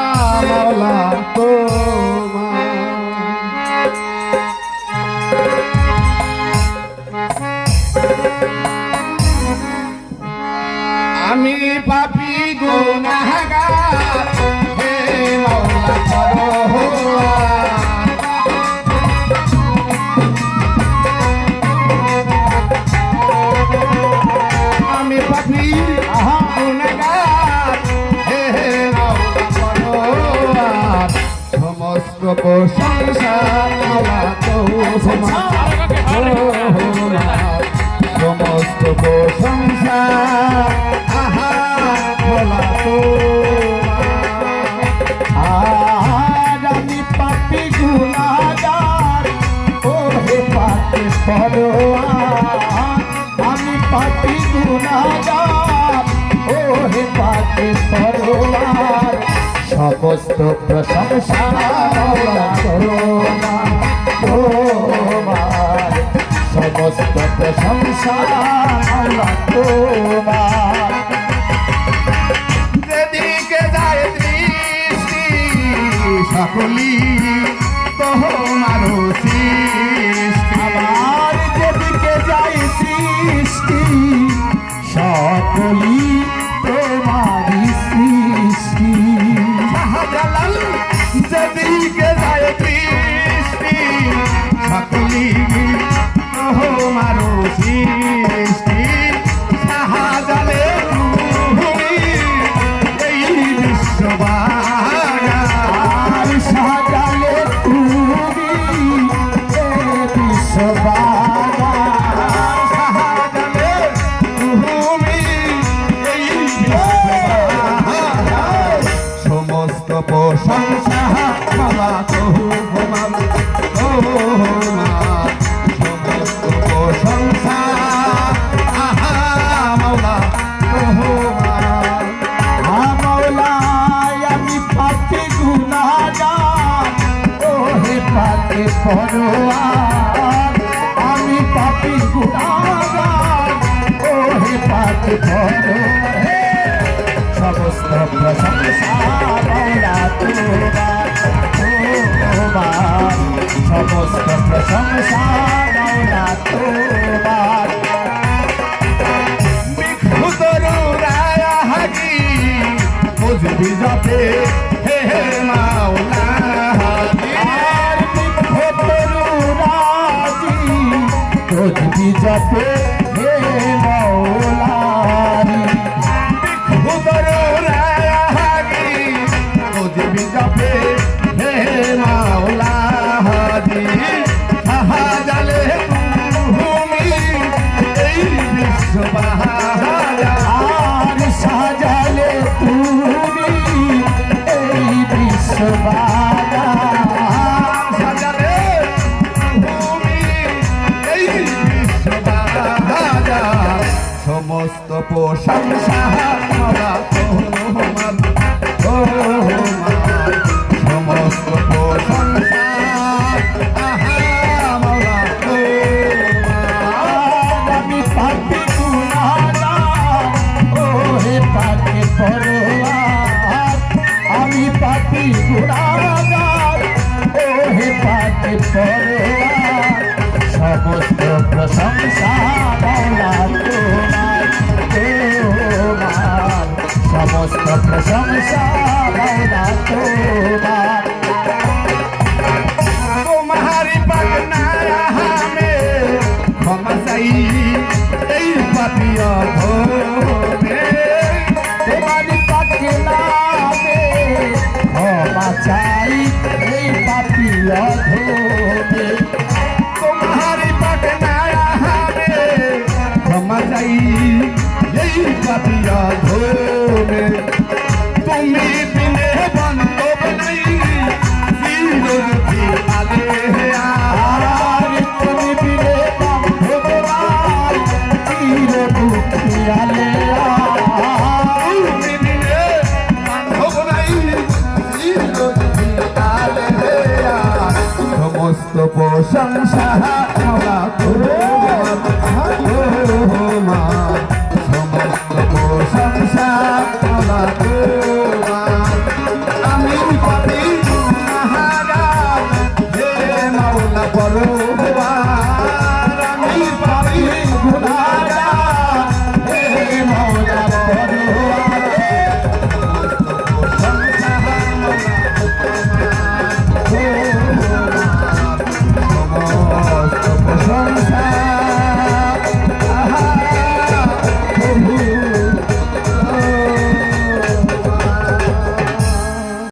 মাওলা আমি পাপী গুনাহগার, হে মাওলা পরোয়ার। আমি পাপী গুনাহগার, হে মাওলা পরোয়ার। সমস্ত প্রশংসা মাওলা তোমার, সমস্ত প্রশংসা আহা ভোলা তোমার। আমি পাপী গুনাহগার, ও হে পাপী পরোয়ার। আমি পাপী গুনাহগার, ও হে পাপী পরোয়ার। সমস্ত প্রশংসা তোমার, সমস্ত প্রশংসা তোমার। যেদিকে যায় দৃষ্টি সকলি তোমার সৃষ্টি। আমার যেদিকে যায় সৃষ্টি সকলি তোমার সৃষ্টি। যেদিকে যায় দৃষ্টি সকলি তোমার সৃষ্টি। সাহাজালে তুমি এই বিশ্ববাগান, সাহাজালে তুমি এই বিশ্ববাগান, সাহাজালে তুমি এই বিশ্ববাগান। সমস্ত প্রশংসা বাবা তোমার, তোমার সমস্ত প্রশংসা আহা মাওলা তোমার। মাওলা আমি পাপী গুনাহগার, ও হে পাপী পরোয়ার। আমি পাপী গুনাহগার, ও হে পাপী পরোয়ার। সমস্ত প্রশংসা মাওলা তোমার, তোমার সমস্ত প্রশংসা মাওলা তোমার। বিক্ষুতরুরায়াগি বুঝবি যাতে হে মাওলা। আর বিক্ষুতরুরাজি বুঝবি যাতে হে মাওলা। বিক্ষুতরুরায়াগি বুঝবি যাতে হে মাওলা। সাহাজালে তুমি এই বিশ্ববাগান, সাহাজালে তুমি এই বিশ্ববাগান, সাহাজালে তুমি এই বিশ্ববাগান। সমস্ত প্রশংসা মাওলা তোমার, তোমার সমস্ত প্রশংসা আহা মাওলা তোমার। আমি পাপী গুনাহগার, ও হে পাপী পরোয়ার। আমি পাপী গুনাহগার, ও হে পাপী পরোয়ার। সমস্ত প্রশংসা মাওলা তোমার, তোমার সমস্ত প্রশংসা মাওলা তোমার। তোমারি পাগনায়া হামে ক্ষমা চাই এই পাপী অধমে। তোমারি পাগনামে ক্ষমা চাই এই পাপী অধমে। তোমারি পাগনায়া হামে ক্ষমা চাই এই পাপী অধমে। তুমি বিনে বান্ধব নাই চিরদুখী আলেয়া। তুমি বিনে বান্ধব নাই চিরদুখী আলেয়া। তুমি বিনে বান্ধব নাই চিরদুখী আলেয়া। সমস্ত প্রশংসা